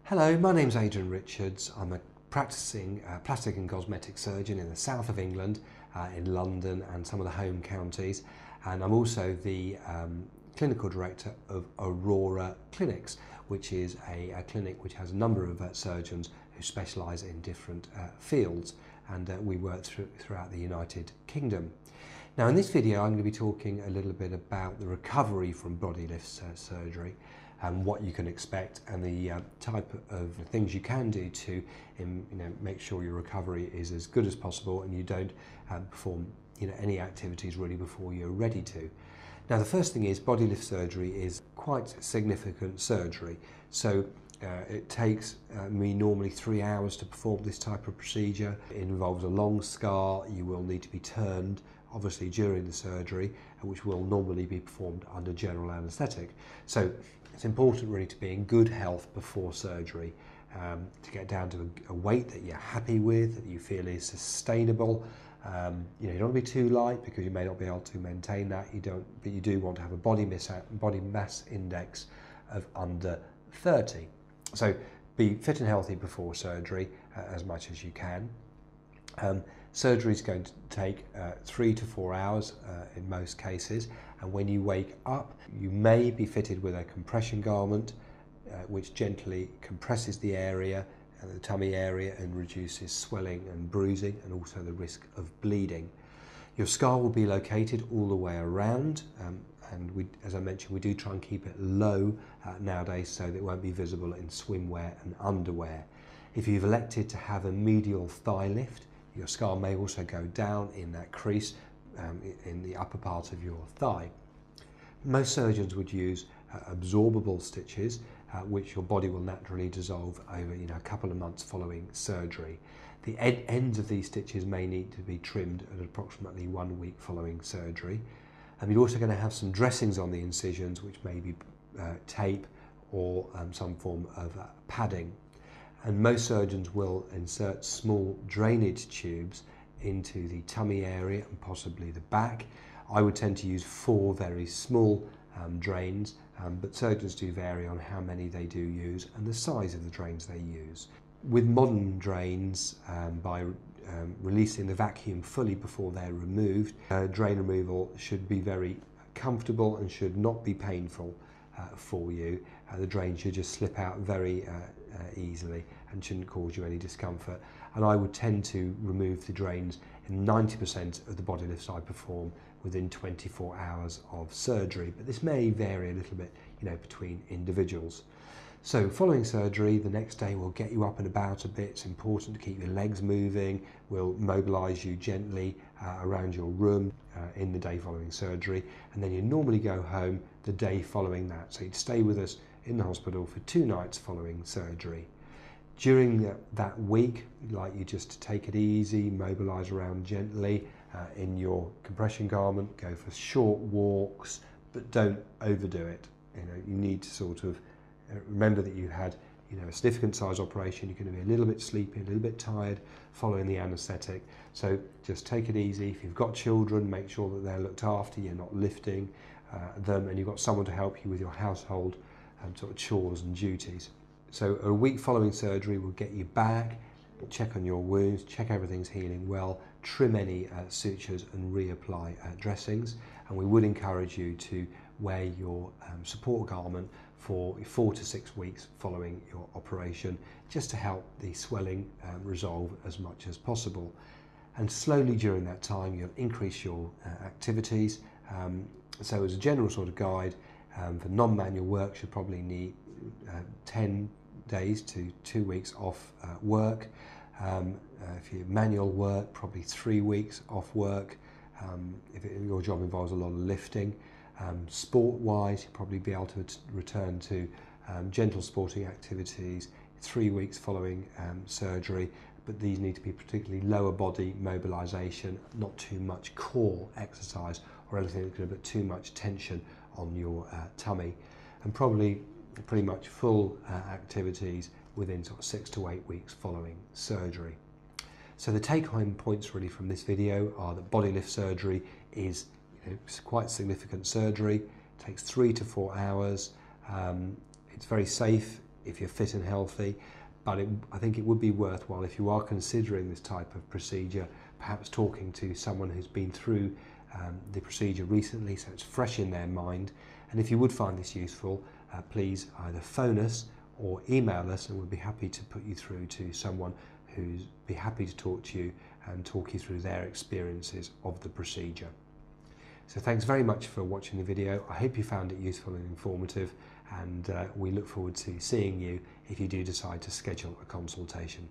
Hello, my name's Adrian Richards. I'm a practicing plastic and cosmetic surgeon in the south of England, in London and some of the home counties, and I'm also the clinical director of Aurora Clinics, which is a clinic which has a number of surgeons who specialise in different fields, and we work throughout the United Kingdom. Now in this video I'm going to be talking a little bit about the recovery from body lift surgery and what you can expect and the type of things you can do to make sure your recovery is as good as possible and you don't perform any activities really before you're ready to. Now the first thing is body lift surgery is quite significant surgery, so it takes me normally 3 hours to perform this type of procedure. It involves a long scar. You will need to be turned obviously during the surgery, which will normally be performed under general anaesthetic. So it's important really to be in good health before surgery, to get down to a weight that you're happy with, that you feel is sustainable. You don't want to be too light because you may not be able to maintain that. But you do want to have a body mass index of under 30. So be fit and healthy before surgery as much as you can. Surgery is going to take 3 to 4 hours in most cases, and when you wake up you may be fitted with a compression garment which gently compresses the area, the tummy area, and reduces swelling and bruising and also the risk of bleeding. Your scar will be located all the way around, and as I mentioned, we do try and keep it low nowadays so that it won't be visible in swimwear and underwear. If you've elected to have a medial thigh lift, your scar may also go down in that crease in the upper part of your thigh. Most surgeons would use absorbable stitches, which your body will naturally dissolve over a couple of months following surgery. The ends of these stitches may need to be trimmed at approximately 1 week following surgery. And you're also going to have some dressings on the incisions, which may be tape or some form of padding. And most surgeons will insert small drainage tubes into the tummy area and possibly the back. I would tend to use 4 very small drains, but surgeons do vary on how many they do use and the size of the drains they use. With modern drains, by releasing the vacuum fully before they're removed, drain removal should be very comfortable and should not be painful for you. The drain should just slip out very easily and shouldn't cause you any discomfort. And I would tend to remove the drains in 90% of the body lifts I perform within 24 hours of surgery, but this may vary a little bit between individuals. So following surgery, the next day we'll get you up and about a bit. It's important to keep your legs moving. We'll mobilise you gently around your room in the day following surgery, and then you normally go home the day following that. So you'd stay with us in the hospital for 2 nights following surgery. During that week, we'd like you just to take it easy, mobilise around gently in your compression garment, go for short walks, but don't overdo it. You need to sort of remember that you had a significant size operation. You're going to be a little bit sleepy, a little bit tired following the anaesthetic. So just take it easy. If you've got children, make sure that they're looked after, you're not lifting them, and you've got someone to help you with your household sort of chores and duties. So a week following surgery, we'll get you back, check on your wounds, check everything's healing well, trim any sutures and reapply dressings. And we would encourage you to wear your support garment for 4 to 6 weeks following your operation, just to help the swelling resolve as much as possible. And slowly during that time, you'll increase your activities. So as a general sort of guide, for non-manual work, should probably need 10 days to 2 weeks off work. If you manual work, probably 3 weeks off work. If your job involves a lot of lifting. Sport-wise, you'll probably be able to return to gentle sporting activities 3 weeks following surgery, but these need to be particularly lower body mobilisation, not too much core exercise or anything that's going to put too much tension on your tummy, and probably pretty much full activities within sort of 6 to 8 weeks following surgery. So the take-home points really from this video are that body lift surgery is it's quite significant surgery. It takes 3 to 4 hours. It's very safe if you're fit and healthy, but I think it would be worthwhile, if you are considering this type of procedure, perhaps talking to someone who's been through the procedure recently, so it's fresh in their mind. And if you would find this useful, please either phone us or email us, and we'll be happy to put you through to someone who's be happy to talk to you and talk you through their experiences of the procedure. So thanks very much for watching the video. I hope you found it useful and informative, and we look forward to seeing you if you do decide to schedule a consultation.